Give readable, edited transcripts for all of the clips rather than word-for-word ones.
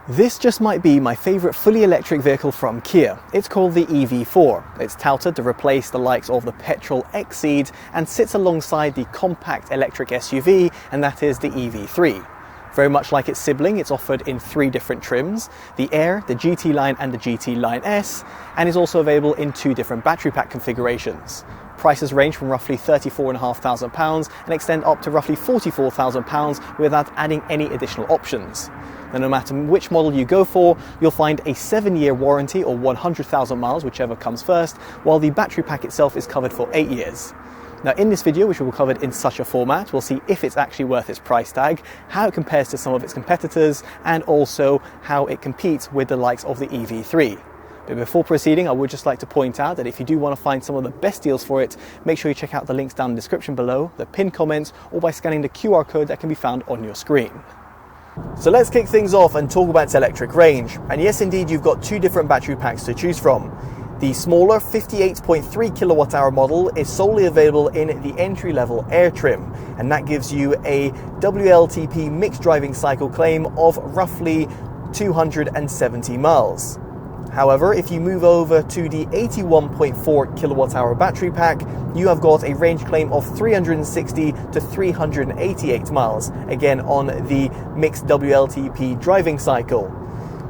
This just might be my favourite fully electric vehicle from Kia. It's called the EV4. It's touted to replace the likes of the petrol Exceed and sits alongside the compact electric SUV, and that is the EV3. Very much like its sibling, it's offered in 3 different trims: the Air, the GT Line and the GT Line S, and is also available in 2 different battery pack configurations. Prices range from roughly £34,500 and extend up to roughly £44,000 without adding any additional options. Now, no matter which model you go for, you'll find a 7-year warranty or 100,000 miles, whichever comes first, while the battery pack itself is covered for 8 years. Now, in this video, which we will cover in such a format, we'll see if it's actually worth its price tag, how it compares to some of its competitors, and also how it competes with the likes of the EV3. But before proceeding, I would just like to point out that if you do want to find some of the best deals for it, make sure you check out the links down in the description below, the pinned comments, or by scanning the QR code that can be found on your screen. So let's kick things off and talk about its electric range. And yes, indeed, you've got 2 different battery packs to choose from. The smaller 58.3 kilowatt hour model is solely available in the entry-level Air trim, and that gives you a WLTP mixed driving cycle claim of roughly 270 miles. However, if you move over to the 81.4 kilowatt hour battery pack, you have got a range claim of 360 to 388 miles, again on the mixed WLTP driving cycle.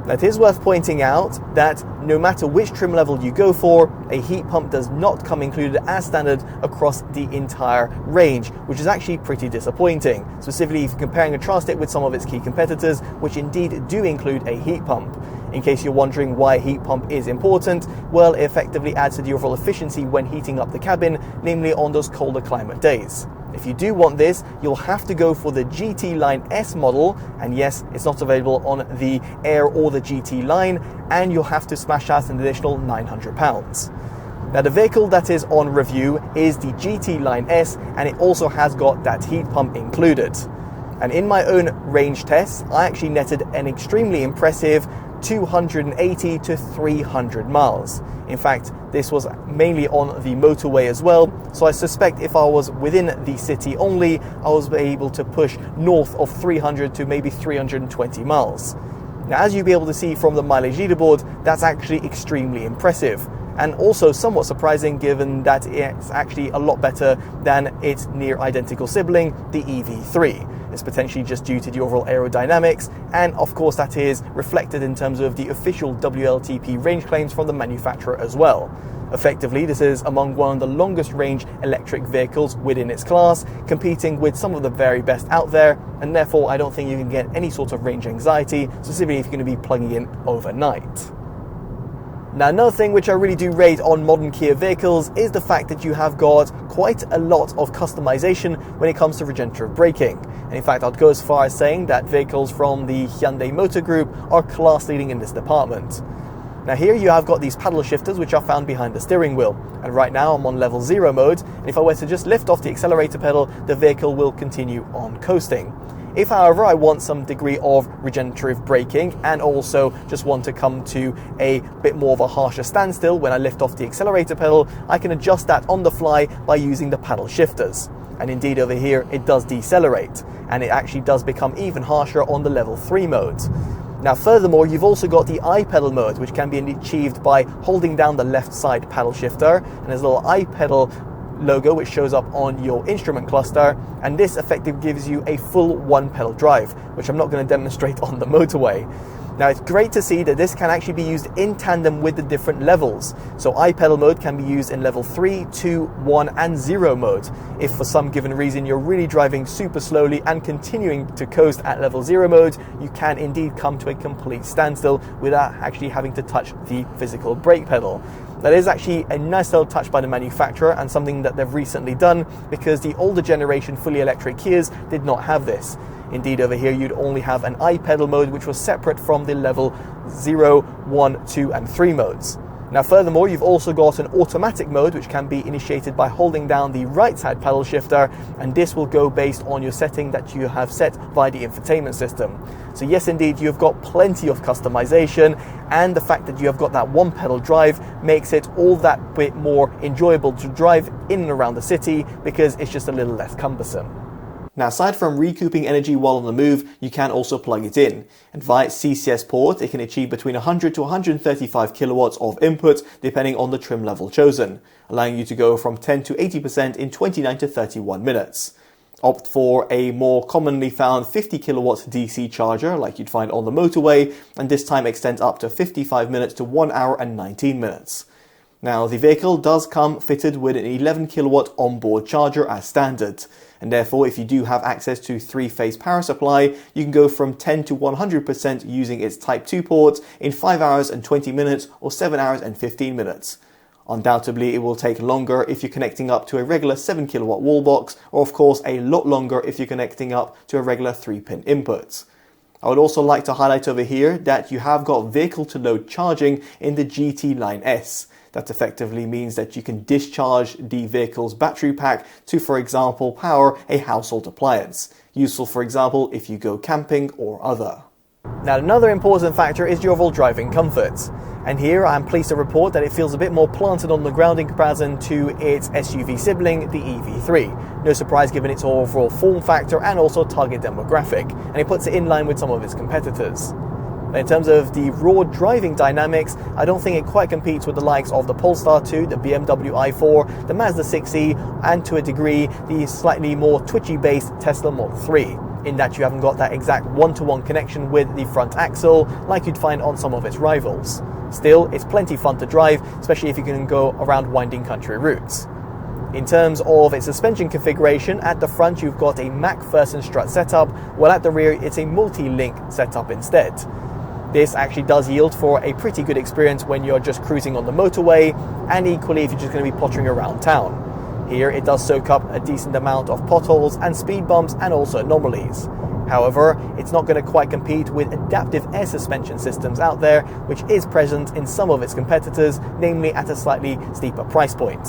Now, it is worth pointing out that no matter which trim level you go for, a heat pump does not come included as standard across the entire range, which is actually pretty disappointing, specifically if you're comparing and contrast it with some of its key competitors, which indeed do include a heat pump. In case you're wondering why a heat pump is important, well, it effectively adds to the overall efficiency when heating up the cabin, namely on those colder climate days. If you do want this, you'll have to go for the GT Line S model, and yes, it's not available on the Air or the GT Line, and you'll have to smash out an additional £900. Now, the vehicle that is on review is the GT Line S, and it also has got that heat pump included. And in my own range tests, I actually netted an extremely impressive 280 to 300 miles. In fact, this was mainly on the motorway as well, so I suspect if I was within the city only, I was able to push north of 300 to maybe 320 miles. Now, as you'll be able to see from the mileage leaderboard, that's actually extremely impressive, and also somewhat surprising given that it's actually a lot better than its near identical sibling, the EV3. It's potentially just due to the overall aerodynamics, and of course that is reflected in terms of the official WLTP range claims from the manufacturer as well. Effectively, this is among one of the longest range electric vehicles within its class, competing with some of the very best out there, and therefore I don't think you can get any sort of range anxiety, specifically if you're going to be plugging in overnight. Now, another thing which I really do rate on modern Kia vehicles is the fact that you have got quite a lot of customization when it comes to regenerative braking. And in fact, I'd go as far as saying that vehicles from the Hyundai Motor Group are class leading in this department. Now, here you have got these paddle shifters which are found behind the steering wheel, and right now I'm on level 0 mode, and if I were to just lift off the accelerator pedal, the vehicle will continue on coasting. If, however, I want some degree of regenerative braking and also just want to come to a bit more of a harsher standstill when I lift off the accelerator pedal, I can adjust that on the fly by using the paddle shifters. And indeed over here it does decelerate, and it actually does become even harsher on the level 3 mode. Now, furthermore, you've also got the iPedal mode, which can be achieved by holding down the left side paddle shifter, and there's a little iPedal logo which shows up on your instrument cluster, and this effectively gives you a full 1-pedal drive, which I'm not going to demonstrate on the motorway. Now, it's great to see that this can actually be used in tandem with the different levels. So iPedal mode can be used in level 3, 2, 1 and 0 mode. If for some given reason you're really driving super slowly and continuing to coast at level 0 mode, you can indeed come to a complete standstill without actually having to touch the physical brake pedal. That is actually a nice little touch by the manufacturer, and something that they've recently done, because the older generation fully electric Kias did not have this. Indeed, over here you'd only have an iPedal mode which was separate from the level 0, 1, 2 and 3 modes. Now, furthermore, you've also got an automatic mode which can be initiated by holding down the right side paddle shifter, and this will go based on your setting that you have set via the infotainment system. So yes, indeed, you've got plenty of customization, and the fact that you have got that 1-pedal drive makes it all that bit more enjoyable to drive in and around the city, because it's just a little less cumbersome. Now, aside from recouping energy while on the move, you can also plug it in. And via CCS port, it can achieve between 100 to 135 kilowatts of input, depending on the trim level chosen, allowing you to go from 10 to 80% in 29 to 31 minutes. Opt for a more commonly found 50 kilowatt DC charger, like you'd find on the motorway, and this time extends up to 55 minutes to 1 hour and 19 minutes. Now, the vehicle does come fitted with an 11 kilowatt onboard charger as standard, and therefore if you do have access to 3-phase power supply, you can go from 10 to 100% using its Type 2 port in 5 hours and 20 minutes or 7 hours and 15 minutes. Undoubtedly, it will take longer if you're connecting up to a regular 7 kilowatt wall box, or of course a lot longer if you're connecting up to a regular 3-pin input. I would also like to highlight over here that you have got vehicle-to-load charging in the GT Line S. That effectively means that you can discharge the vehicle's battery pack to, for example, power a household appliance. Useful, for example, if you go camping or other. Now, another important factor is your overall driving comfort. And here I am pleased to report that it feels a bit more planted on the ground in comparison to its SUV sibling, the EV3. No surprise given its overall form factor and also target demographic, and it puts it in line with some of its competitors. In terms of the raw driving dynamics, I don't think it quite competes with the likes of the Polestar 2, the BMW i4, the Mazda 6e, and to a degree, the slightly more twitchy-based Tesla Model 3, in that you haven't got that exact one-to-one connection with the front axle like you'd find on some of its rivals. Still, it's plenty fun to drive, especially if you can go around winding country routes. In terms of its suspension configuration, at the front you've got a MacPherson strut setup, while at the rear it's a multi-link setup instead. This actually does yield for a pretty good experience when you're just cruising on the motorway, and equally if you're just going to be pottering around town. Here it does soak up a decent amount of potholes and speed bumps and also anomalies. However, it's not going to quite compete with adaptive air suspension systems out there, which is present in some of its competitors, namely at a slightly steeper price point.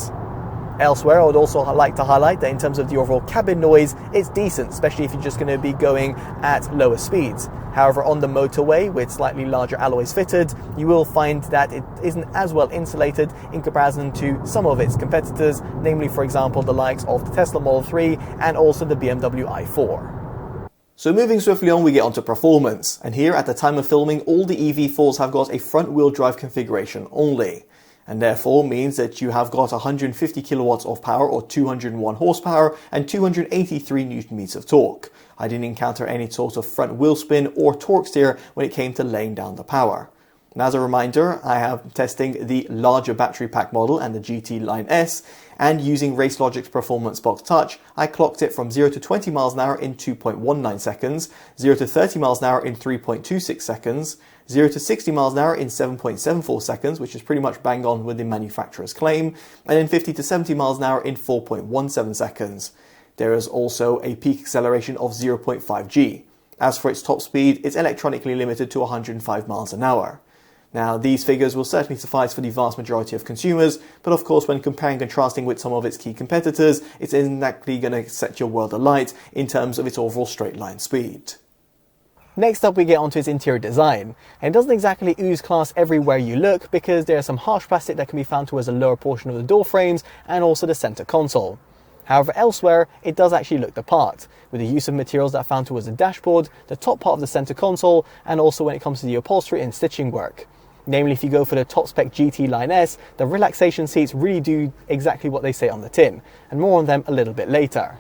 Elsewhere, I would also like to highlight that in terms of the overall cabin noise, it's decent, especially if you're just going to be going at lower speeds. However, on the motorway, with slightly larger alloys fitted, you will find that it isn't as well insulated in comparison to some of its competitors, namely, for example, the likes of the Tesla Model 3 and also the BMW i4. So moving swiftly on, we get onto performance. And here, at the time of filming, all the EV4s have got a front-wheel drive configuration only, and therefore means that you have got 150 kilowatts of power or 201 horsepower and 283 newton meters of torque. I didn't encounter any sort of front wheel spin or torque steer when it came to laying down the power. And as a reminder, I am testing the larger battery pack model and the GT Line S, and using RaceLogic's Performance Box Touch, I clocked it from 0 to 20 miles an hour in 2.19 seconds, 0 to 30 miles an hour in 3.26 seconds, 0 to 60 miles an hour in 7.74 seconds, which is pretty much bang on with the manufacturer's claim, and then 50 to 70 miles an hour in 4.17 seconds. There is also a peak acceleration of 0.5 G. As for its top speed, it's electronically limited to 105 miles an hour. Now, these figures will certainly suffice for the vast majority of consumers, but of course when comparing and contrasting with some of its key competitors, it isn't exactly going to set your world alight in terms of its overall straight line speed. Next up, we get onto its interior design, and it doesn't exactly ooze class everywhere you look, because there's some harsh plastic that can be found towards the lower portion of the door frames and also the center console. However, elsewhere, it does actually look the part, with the use of materials that are found towards the dashboard, the top part of the center console, and also when it comes to the upholstery and stitching work. Namely, if you go for the top spec GT Line S, the relaxation seats really do exactly what they say on the tin, and more on them a little bit later.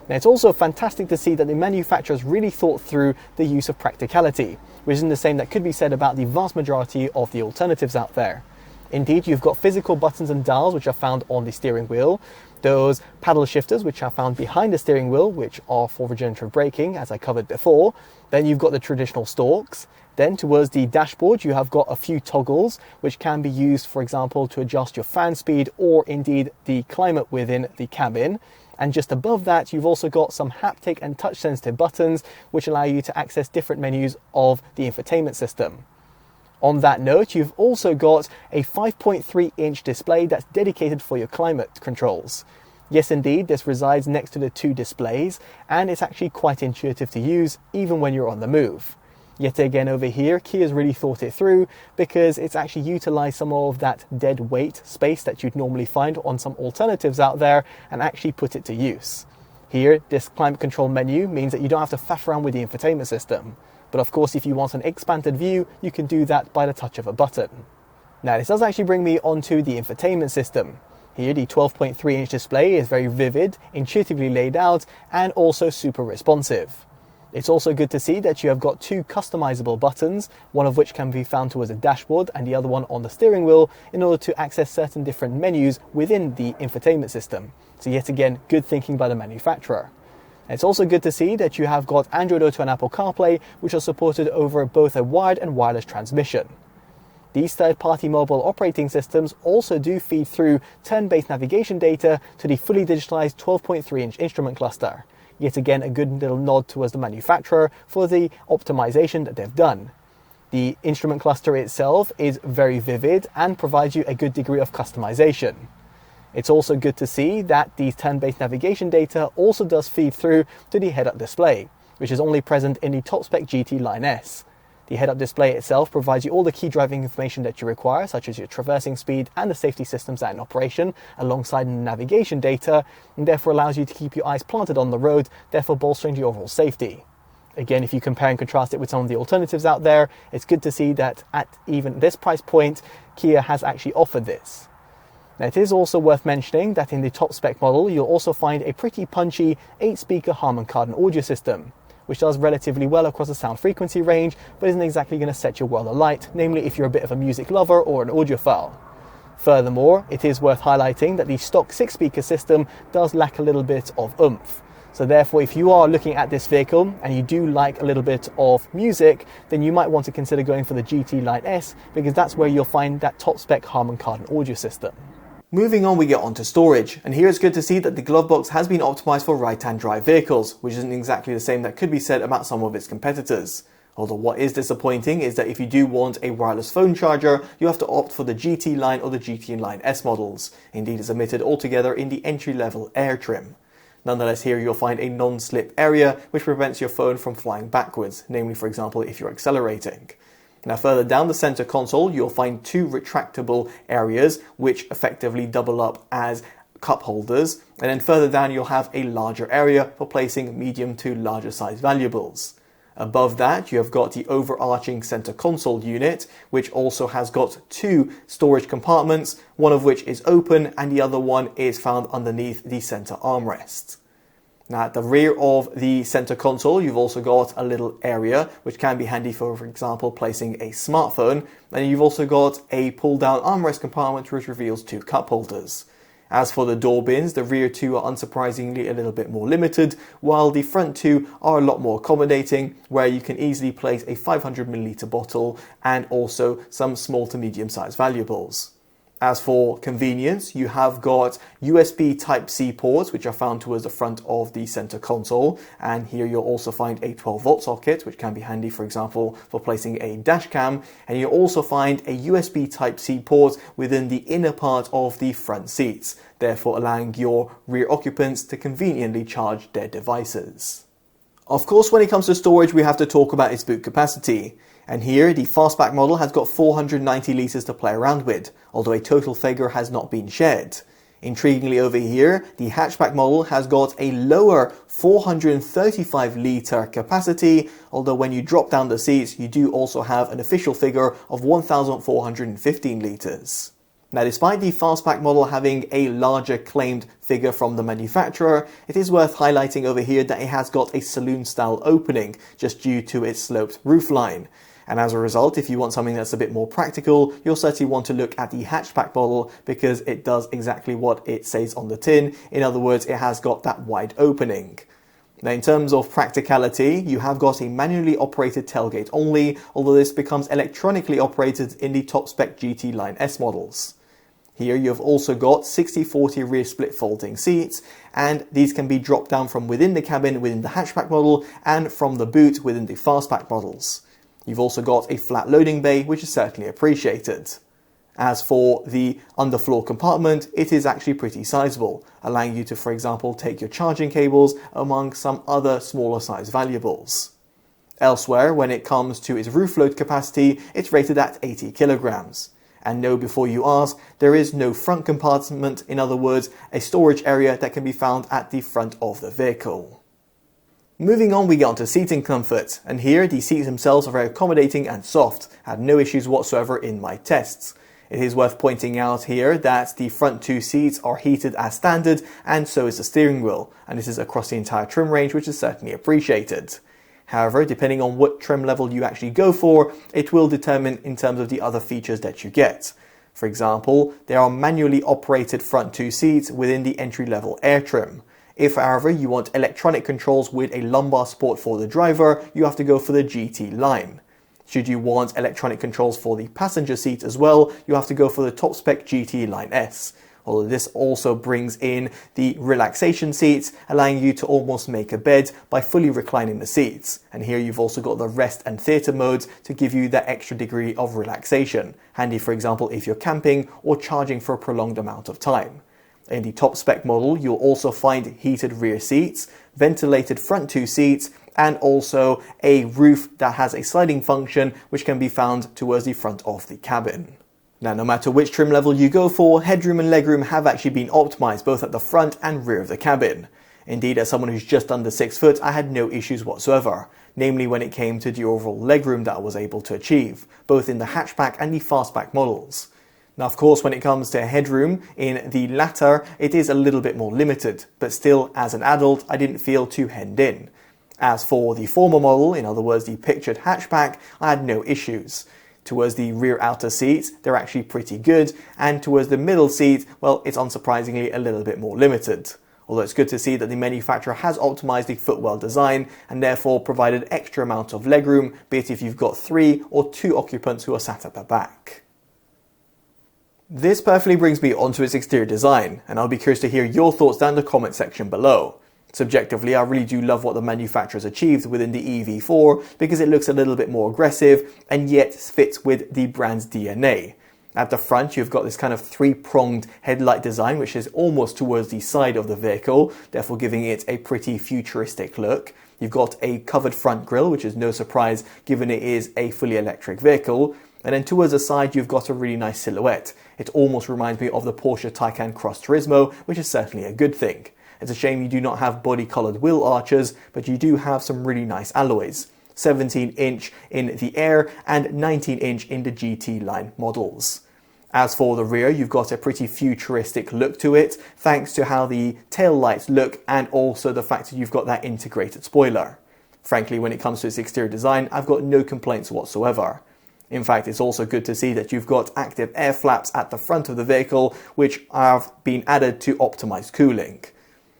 Now, it's also fantastic to see that the manufacturers really thought through the use of practicality, which isn't the same that could be said about the vast majority of the alternatives out there. Indeed, you've got physical buttons and dials which are found on the steering wheel, those paddle shifters which are found behind the steering wheel, which are for regenerative braking, as I covered before. Then you've got the traditional stalks. Then towards the dashboard, you have got a few toggles which can be used, for example, to adjust your fan speed or indeed the climate within the cabin. And just above that, you've also got some haptic and touch sensitive buttons which allow you to access different menus of the infotainment system. On that note, you've also got a 5.3-inch display that's dedicated for your climate controls. Yes, indeed, this resides next to the two displays, and it's actually quite intuitive to use even when you're on the move. Yet again over here, Kia's really thought it through, because it's actually utilized some of that dead weight space that you'd normally find on some alternatives out there and actually put it to use. Here, this climate control menu means that you don't have to faff around with the infotainment system. But of course, if you want an expanded view, you can do that by the touch of a button. Now, this does actually bring me onto the infotainment system. Here, the 12.3-inch display is very vivid, intuitively laid out, and also super responsive. It's also good to see that you have got two customizable buttons, one of which can be found towards the dashboard and the other one on the steering wheel, in order to access certain different menus within the infotainment system. So yet again, good thinking by the manufacturer. It's also good to see that you have got Android Auto and Apple CarPlay, which are supported over both a wired and wireless transmission. These third-party mobile operating systems also do feed through turn-based navigation data to the fully digitalized 12.3-inch instrument cluster. Yet again, a good little nod towards the manufacturer for the optimization that they've done. The instrument cluster itself is very vivid and provides you a good degree of customization. It's also good to see that the turn-based navigation data also does feed through to the head-up display, which is only present in the top-spec GT Line S. The head-up display itself provides you all the key driving information that you require, such as your traversing speed and the safety systems that are in operation, alongside the navigation data, and therefore allows you to keep your eyes planted on the road, therefore bolstering the overall safety. Again, if you compare and contrast it with some of the alternatives out there, it's good to see that at even this price point, Kia has actually offered this. Now, it is also worth mentioning that in the top spec model, you'll also find a pretty punchy 8-speaker Harman Kardon audio system, which does relatively well across the sound frequency range, but isn't exactly going to set your world alight, namely if you're a bit of a music lover or an audiophile. Furthermore, it is worth highlighting that the stock 6-speaker system does lack a little bit of oomph. So therefore, if you are looking at this vehicle and you do like a little bit of music, then you might want to consider going for the GT Line S, because that's where you'll find that top spec Harman Kardon audio system. Moving on, we get onto storage, and here it's good to see that the glove box has been optimized for right-hand drive vehicles, which isn't exactly the same that could be said about some of its competitors. Although what is disappointing is that if you do want a wireless phone charger, you have to opt for the GT Line or the GT Line S models. Indeed, it's omitted altogether in the entry-level Air trim. Nonetheless, here you'll find a non-slip area which prevents your phone from flying backwards, namely, for example, if you're accelerating. Now, further down the center console, you'll find two retractable areas which effectively double up as cup holders, and then further down you'll have a larger area for placing medium to larger size valuables. Above that, you have got the overarching center console unit, which also has got two storage compartments, one of which is open and the other one is found underneath the center armrest. Now, at the rear of the center console, you've also got a little area which can be handy for example, placing a smartphone, and you've also got a pull-down armrest compartment which reveals two cup holders. As for the door bins, the rear two are unsurprisingly a little bit more limited, while the front two are a lot more accommodating, where you can easily place a 500ml bottle and also some small to medium-sized valuables. As for convenience, you have got USB Type-C ports, which are found towards the front of the center console. And here you'll also find a 12-volt socket, which can be handy, for example, for placing a dash cam. And you'll also find a USB Type-C port within the inner part of the front seats, therefore allowing your rear occupants to conveniently charge their devices. Of course, when it comes to storage, we have to talk about its boot capacity. And here, the fastback model has got 490 litres to play around with, although a total figure has not been shared. Intriguingly over here, the hatchback model has got a lower 435 litre capacity, although when you drop down the seats, you do also have an official figure of 1,415 litres. Now, despite the fastback model having a larger claimed figure from the manufacturer, it is worth highlighting over here that it has got a saloon-style opening, just due to its sloped roofline. And as a result, if you want something that's a bit more practical, you'll certainly want to look at the hatchback model, because it does exactly what it says on the tin. In other words, it has got that wide opening. Now, in terms of practicality, you have got a manually operated tailgate only, although this becomes electronically operated in the top spec GT Line S models. Here you've also got 60/40 rear split folding seats, and these can be dropped down from within the cabin within the hatchback model and from the boot within the fastback models. You've also got a flat loading bay, which is certainly appreciated. As for the underfloor compartment, it is actually pretty sizable, allowing you to, for example, take your charging cables among some other smaller size valuables. Elsewhere, when it comes to its roof load capacity, it's rated at 80 kilograms. And know before you ask, there is no front compartment, in other words, a storage area that can be found at the front of the vehicle. Moving on, we get onto seating comfort, and here the seats themselves are very accommodating and soft. I had no issues whatsoever in my tests. It is worth pointing out here that the front two seats are heated as standard, and so is the steering wheel, and this is across the entire trim range, which is certainly appreciated. However, depending on what trim level you actually go for, it will determine in terms of the other features that you get. For example, there are manually operated front two seats within the entry-level Air trim. If, however, you want electronic controls with a lumbar support for the driver, you have to go for the GT line. Should you want electronic controls for the passenger seat as well, you have to go for the top spec GT Line S. Although this also brings in the relaxation seats, allowing you to almost make a bed by fully reclining the seats. And here you've also got the rest and theatre modes to give you that extra degree of relaxation. Handy, for example, if you're camping or charging for a prolonged amount of time. In the top spec model, you'll also find heated rear seats, ventilated front two seats, and also a roof that has a sliding function which can be found towards the front of the cabin. Now, no matter which trim level you go for, headroom and legroom have actually been optimized both at the front and rear of the cabin. Indeed, as someone who's just under 6 foot, I had no issues whatsoever, namely when it came to the overall legroom that I was able to achieve, both in the hatchback and the fastback models. Now, of course, when it comes to headroom, in the latter, it is a little bit more limited, but still, as an adult, I didn't feel too hemmed in. As for the former model, in other words, the pictured hatchback, I had no issues. Towards the rear outer seats, they're actually pretty good, and towards the middle seat, well, it's unsurprisingly a little bit more limited. Although it's good to see that the manufacturer has optimized the footwell design and therefore provided extra amount of legroom, be it if you've got 3 or 2 occupants who are sat at the back. This perfectly brings me onto its exterior design, and I'll be curious to hear your thoughts down in the comment section below. Subjectively, I really do love what the manufacturer's achieved within the EV4 because it looks a little bit more aggressive and yet fits with the brand's DNA. At the front, you've got this kind of 3-pronged headlight design which is almost towards the side of the vehicle, therefore giving it a pretty futuristic look. You've got a covered front grille, which is no surprise given it is a fully electric vehicle. And then towards the side, you've got a really nice silhouette. It almost reminds me of the Porsche Taycan Cross Turismo, which is certainly a good thing. It's a shame you do not have body-coloured wheel arches, but you do have some really nice alloys. 17-inch in the Air and 19-inch in the GT line models. As for the rear, you've got a pretty futuristic look to it, thanks to how the tail lights look and also the fact that you've got that integrated spoiler. Frankly, when it comes to its exterior design, I've got no complaints whatsoever. In fact, it's also good to see that you've got active air flaps at the front of the vehicle, which have been added to optimize cooling.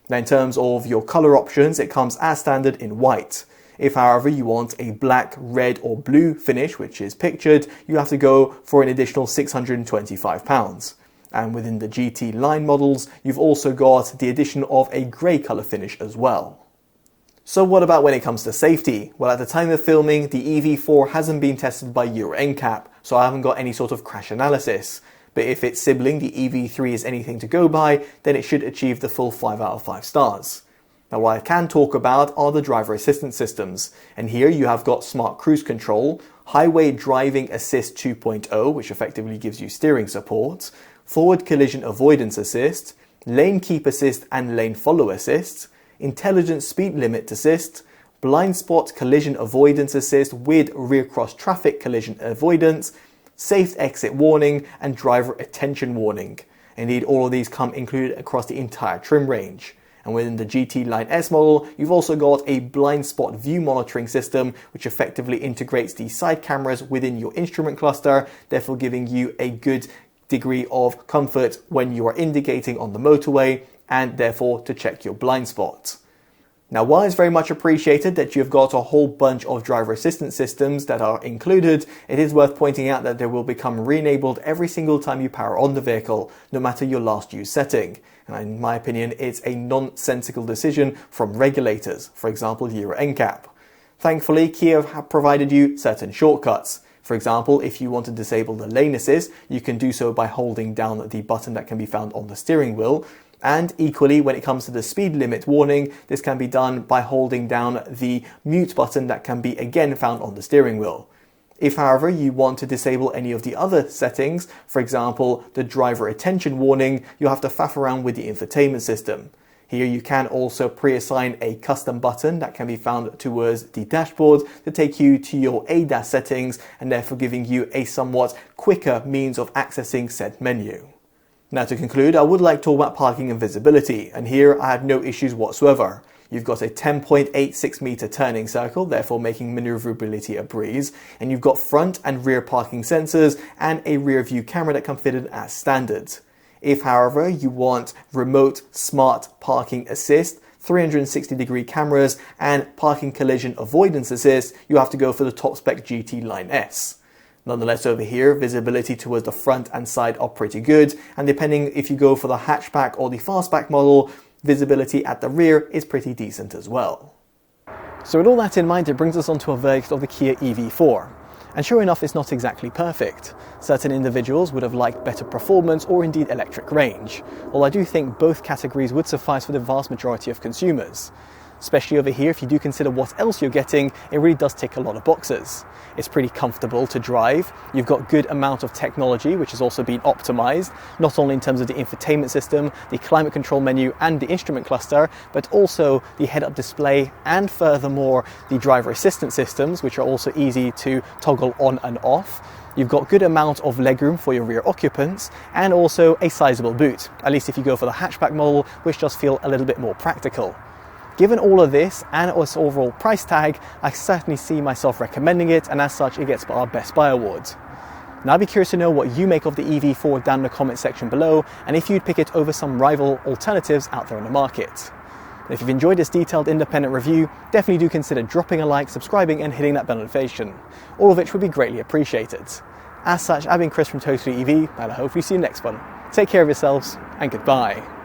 Now, in terms of your color options, it comes as standard in white. If, however, you want a black, red or blue finish, which is pictured, you have to go for an additional £625. And within the GT line models, you've also got the addition of a grey color finish as well. So what about when it comes to safety? Well, at the time of filming, the EV4 hasn't been tested by Euro NCAP, so I haven't got any sort of crash analysis. But if its sibling, the EV3, is anything to go by, then it should achieve the full 5 out of 5 stars. Now, what I can talk about are the driver assistance systems. And here you have got Smart Cruise Control, Highway Driving Assist 2.0, which effectively gives you steering support, Forward Collision Avoidance Assist, Lane Keep Assist and Lane Follow Assist, Intelligent Speed Limit Assist, Blind Spot Collision Avoidance Assist with Rear Cross Traffic Collision Avoidance, Safe Exit Warning and Driver Attention Warning. Indeed, all of these come included across the entire trim range. And within the GT Line S model, you've also got a blind spot view monitoring system, which effectively integrates the side cameras within your instrument cluster, therefore giving you a good degree of comfort when you are indicating on the motorway and therefore to check your blind spot. Now, while it's very much appreciated that you've got a whole bunch of driver assistance systems that are included, it is worth pointing out that they will become re-enabled every single time you power on the vehicle, no matter your last used setting. And in my opinion, it's a nonsensical decision from regulators, for example, Euro NCAP. Thankfully, Kia have provided you certain shortcuts. For example, if you want to disable the lane assist, you can do so by holding down the button that can be found on the steering wheel. And equally, when it comes to the speed limit warning, this can be done by holding down the mute button that can be again found on the steering wheel. If, however, you want to disable any of the other settings, for example, the driver attention warning, you'll have to faff around with the infotainment system. Here you can also pre-assign a custom button that can be found towards the dashboard to take you to your ADAS settings and therefore giving you a somewhat quicker means of accessing said menu. Now to conclude, I would like to talk about parking and visibility, and here I have no issues whatsoever. You've got a 10.86 meter turning circle, therefore making maneuverability a breeze, and you've got front and rear parking sensors and a rear view camera that come fitted as standard. If, however, you want remote smart parking assist, 360-degree cameras and parking collision avoidance assist, you have to go for the top spec GT Line S. Nonetheless, over here, visibility towards the front and side are pretty good, and depending if you go for the hatchback or the fastback model, visibility at the rear is pretty decent as well. So with all that in mind, it brings us on to a verdict of the Kia EV4. And sure enough, it's not exactly perfect. Certain individuals would have liked better performance or indeed electric range, although I do think both categories would suffice for the vast majority of consumers. Especially over here, if you do consider what else you're getting, it really does tick a lot of boxes. It's pretty comfortable to drive, you've got good amount of technology which has also been optimized, not only in terms of the infotainment system, the climate control menu and the instrument cluster, but also the head-up display and furthermore the driver assistance systems, which are also easy to toggle on and off. You've got good amount of legroom for your rear occupants and also a sizable boot, at least if you go for the hatchback model, which does feel a little bit more practical. Given all of this and its overall price tag, I certainly see myself recommending it, and as such it gets our Best Buy award. Now I'd be curious to know what you make of the EV4 down in the comment section below, and if you'd pick it over some rival alternatives out there in the market. If you've enjoyed this detailed independent review, definitely do consider dropping a like, subscribing and hitting that bell notification, all of which would be greatly appreciated. As such, I've been Chris from TotallyEV, and I hope we see you next one. Take care of yourselves and goodbye.